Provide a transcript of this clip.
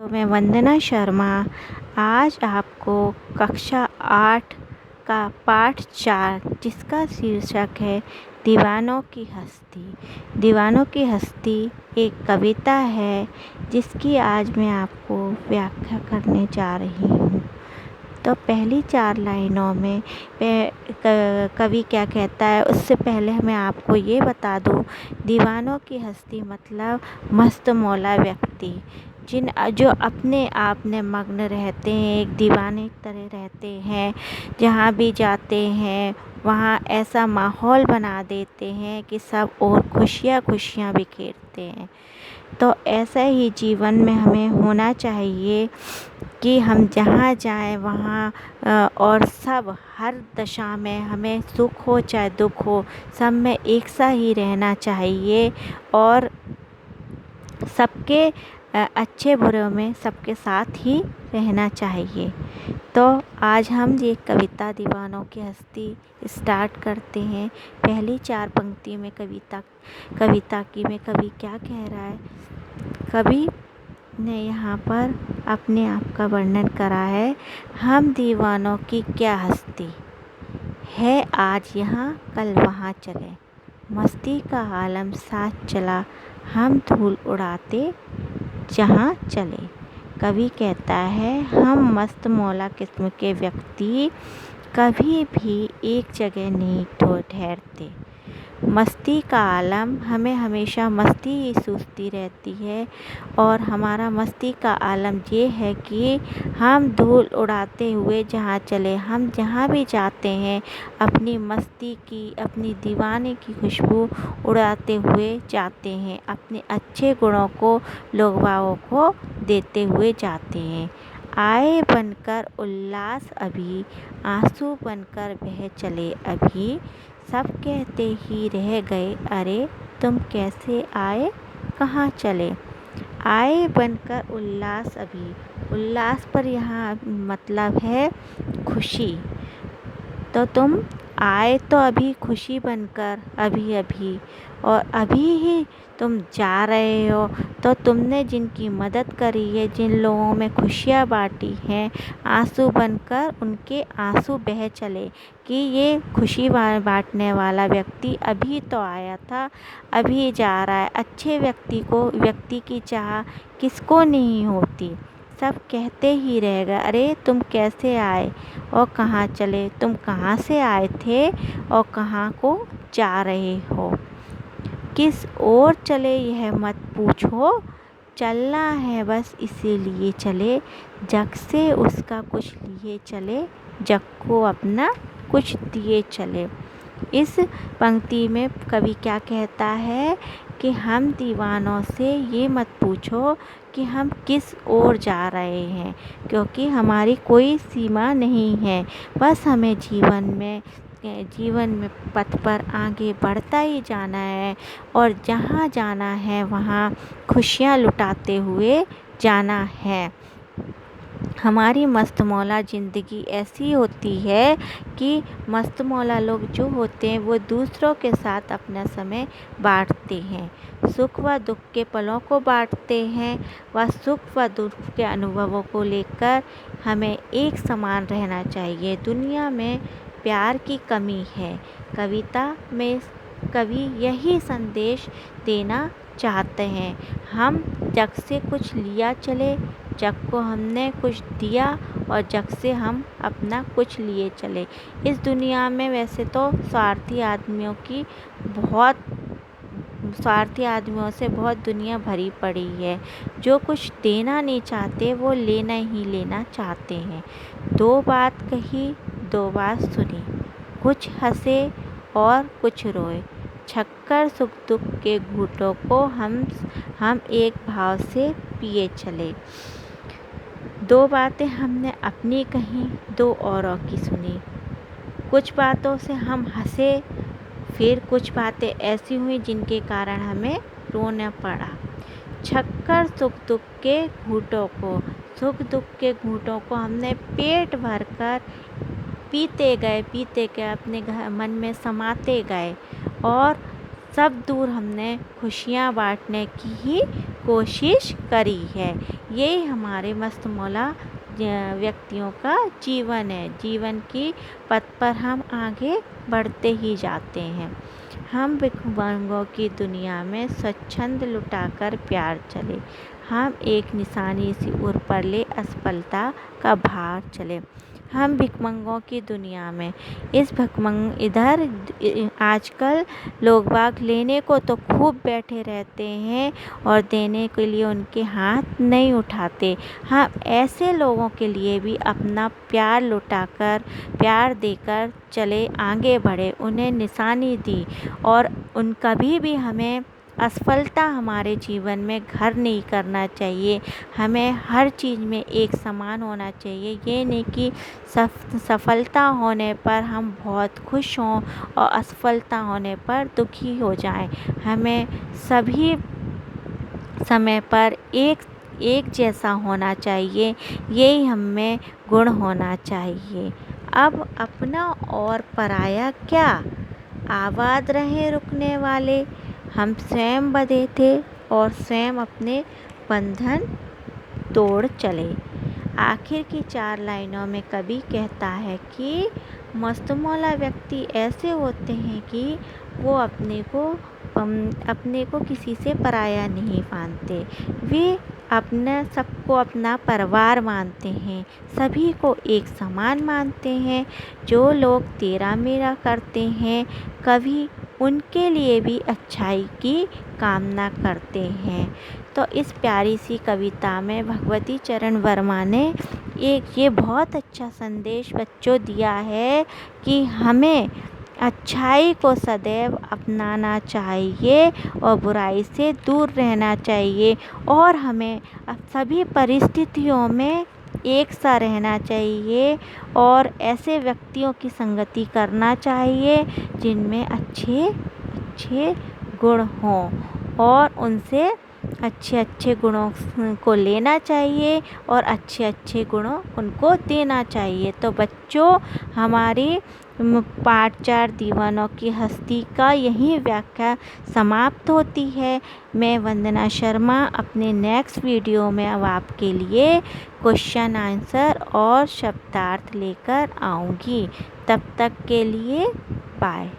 तो मैं वंदना शर्मा आज आपको कक्षा 8 का पाठ 4 जिसका शीर्षक है दीवानों की हस्ती। दीवानों की हस्ती एक कविता है जिसकी आज मैं आपको व्याख्या करने जा रही हूँ। तो पहली 4 लाइनों में कवि क्या कहता है उससे पहले मैं आपको ये बता दूँ, दीवानों की हस्ती मतलब मस्त मौला व्यक्ति जो अपने आप में मग्न रहते हैं, एक दीवाने की तरह रहते हैं। जहाँ भी जाते हैं वहाँ ऐसा माहौल बना देते हैं कि सब और खुशियाँ बिखेरते हैं। तो ऐसा ही जीवन में हमें होना चाहिए कि हम जहाँ जाएं वहाँ और सब हर दशा में हमें सुख हो चाहे दुख हो, सब में एक सा ही रहना चाहिए और सबके अच्छे बुरे में सबके साथ ही रहना चाहिए। तो आज हम ये कविता दीवानों की हस्ती स्टार्ट करते हैं। पहली 4 पंक्ति में कविता की में कवि क्या कह रहा है। कवि ने यहाँ पर अपने आप का वर्णन करा है। हम दीवानों की क्या हस्ती है, आज यहाँ कल वहाँ चले, मस्ती का आलम साथ चला, हम धूल उड़ाते जहाँ चले। कवि कहता है हम मस्त मौला किस्म के व्यक्ति कभी भी एक जगह नहीं ठहरते। मस्ती का आलम, हमें हमेशा मस्ती ही सूझती रहती है और हमारा मस्ती का आलम ये है कि हम धूल उड़ाते हुए जहाँ चले, हम जहाँ भी जाते हैं अपनी मस्ती की, अपनी दीवाने की खुशबू उड़ाते हुए जाते हैं, अपने अच्छे गुणों को लोगों को देते हुए जाते हैं। आए बनकर उल्लास अभी, आंसू बनकर बह चले अभी, सब कहते ही रह गए अरे तुम कैसे आए कहाँ चले। आए बनकर उल्लास अभी, उल्लास पर यहाँ मतलब है खुशी। तो तुम आए तो अभी खुशी बनकर अभी और अभी ही तुम जा रहे हो, तो तुमने जिनकी मदद करी है, जिन लोगों में खुशियाँ बांटी हैं, आंसू बनकर उनके आंसू बह चले कि ये खुशी बांटने वाला व्यक्ति अभी तो आया था, अभी जा रहा है। अच्छे व्यक्ति की चाह किसको नहीं होती। सब कहते ही रह गए अरे तुम कैसे आए और कहाँ चले, तुम कहाँ से आए थे और कहाँ को जा रहे हो। किस ओर चले यह मत पूछो, चलना है बस इसीलिए चले, जग से उसका कुछ लिए चले, जग को अपना कुछ दिए चले। इस पंक्ति में कवि क्या कहता है कि हम दीवानों से ये मत पूछो कि हम किस ओर जा रहे हैं, क्योंकि हमारी कोई सीमा नहीं है। बस हमें जीवन में पथ पर आगे बढ़ता ही जाना है और जहाँ जाना है वहाँ खुशियाँ लुटाते हुए जाना है। हमारी मस्त मौला ज़िंदगी ऐसी होती है कि मस्त मौला लोग जो होते हैं वो दूसरों के साथ अपना समय बांटते हैं, सुख व दुख के पलों को बांटते हैं व सुख व दुख के अनुभवों को लेकर हमें एक समान रहना चाहिए। दुनिया में प्यार की कमी है। कविता में कवि यही संदेश देना चाहते हैं। हम जग से कुछ लिया चले, जग को हमने कुछ दिया और जग से हम अपना कुछ लिए चले। इस दुनिया में वैसे तो स्वार्थी आदमियों से बहुत दुनिया भरी पड़ी है। जो कुछ देना नहीं चाहते वो लेना ही लेना चाहते हैं। 2 बात कही 2 बात सुनी, कुछ हंसे और कुछ रोए, छक्कर सुख दुख के घूंटों को हम एक भाव से पिए चले। 2 बातें हमने अपनी कहीं, 2 औरों की सुनी। कुछ बातों से हम हंसे, फिर कुछ बातें ऐसी हुई जिनके कारण हमें रोना पड़ा। छक्कर सुख दुख के घूंटों को हमने पेट भरकर पीते गए अपने मन में समाते गए और सब दूर हमने खुशियाँ बांटने की ही कोशिश करी है। ये हमारे मस्तमौला व्यक्तियों का जीवन है। जीवन की पथ पर हम आगे बढ़ते ही जाते हैं। हम भिखमंगों की दुनिया में स्वच्छंद लुटाकर प्यार चले। हम एक निशानी सी उर पर ले असफलता का भार चले। हम भिखमंगों की दुनिया में इधर आजकल लोग बाग लेने को तो खूब बैठे रहते हैं और देने के लिए उनके हाथ नहीं उठाते। हम ऐसे लोगों के लिए भी अपना प्यार लुटाकर, प्यार देकर चले, आगे बढ़े, उन्हें निशानी दी और कभी भी हमें असफलता हमारे जीवन में घर नहीं करना चाहिए। हमें हर चीज़ में एक समान होना चाहिए। ये नहीं कि सफलता होने पर हम बहुत खुश हों और असफलता होने पर दुखी हो जाएं। हमें सभी समय पर एक जैसा होना चाहिए। यही हमें गुण होना चाहिए। अब अपना और पराया क्या, आबाद रहे रुकने वाले। हम स्वयं बंधे थे और स्वयं अपने बंधन तोड़ चले। आखिर की 4 लाइनों में कवि कहता है कि मस्तमौला व्यक्ति ऐसे होते हैं कि वो अपने को किसी से पराया नहीं मानते। वे सबको अपना परिवार मानते हैं, सभी को एक समान मानते हैं। जो लोग तेरा मेरा करते हैं, कभी उनके लिए भी अच्छाई की कामना करते हैं। तो इस प्यारी सी कविता में भगवती चरण वर्मा ने ये बहुत अच्छा संदेश बच्चों दिया है कि हमें अच्छाई को सदैव अपनाना चाहिए और बुराई से दूर रहना चाहिए और हमें सभी परिस्थितियों में एक सा रहना चाहिए और ऐसे व्यक्तियों की संगति करना चाहिए जिनमें अच्छे गुण हों और उनसे अच्छे गुणों को लेना चाहिए और अच्छे गुणों उनको देना चाहिए। तो बच्चों, हमारी पाठ 4 दीवानों की हस्ती का यही व्याख्या समाप्त होती है। मैं वंदना शर्मा अपने नेक्स्ट वीडियो में अब आपके लिए क्वेश्चन आंसर और शब्दार्थ लेकर आऊँगी। तब तक के लिए बाय।